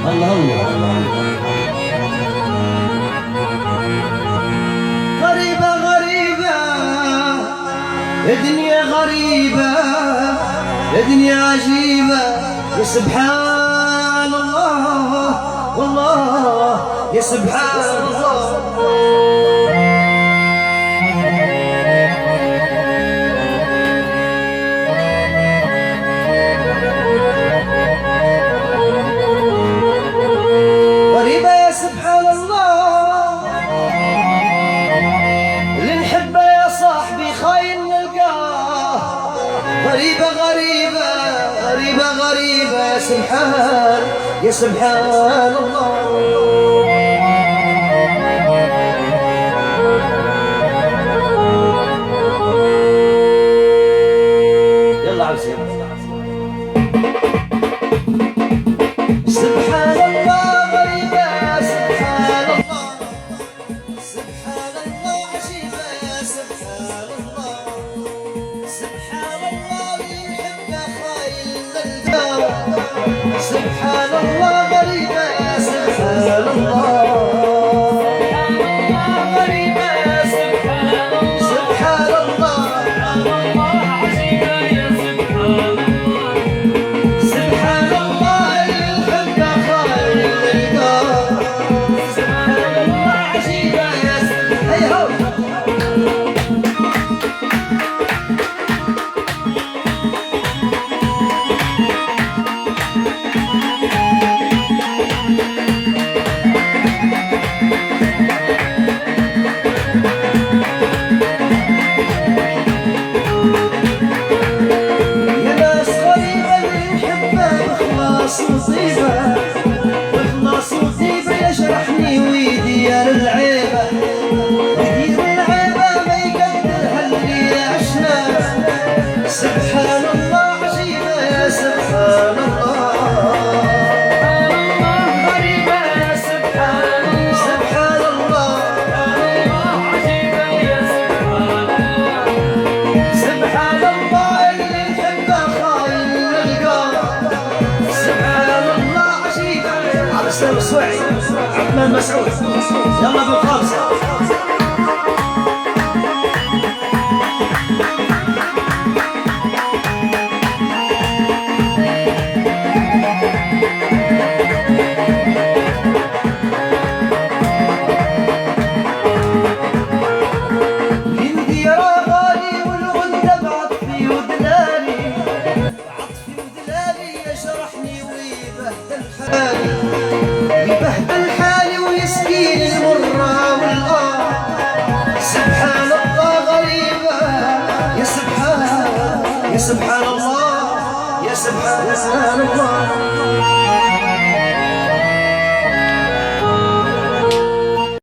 الله الله. غريبة غريبة دنيا غريبة، دنيا عجيبة، يا سبحان الله والله يا سبحان الله. غريبة يا سبحان الله، اللي نحبه يا صاحبي خاين نلقاه. غريبة غريبة غريبة غريبة يا سبحان، يا سبحان الله. يلا عزيز. سبحان الله غريبة يا سبحان الله، سبحان الله عجيبة يا سبحان الله. سبحان الله اللي يحبه خاين نلقاه. سبحان الله غريبة يا سبحان الله. غريبة يا سبحان الله، سبحان الله عجيبة يا سبحان الله. سبحان الله اللي يحبه خاين نلقاه. سبحان الله عجيبة يا سبحان الله. مصيبة وإخلاص وطيبة يجرحني ويدير العيبة، يدير العيبة ما يقدرها اللي عشنا. سبحان الله عجيبة يا سبحان الله. غريبة يا سبحان الله، سبحان الله عجيبة يا سبحان الله. سبحان الله اللي يحبه خاين نلقاه. سبحان الله عجيبة. على السلام السويعي عثمان مسعود. يلا بالخامسة. هندي يا غالي والغنى بعطفي ودلالي، عطفي ودلالي يجرحني ويبهدل حالي، يبهدل حالي ويسقيني المرة والآه. سبحان الله غريبة يا سبحان، يا سبحان الله، يا سبحان الله.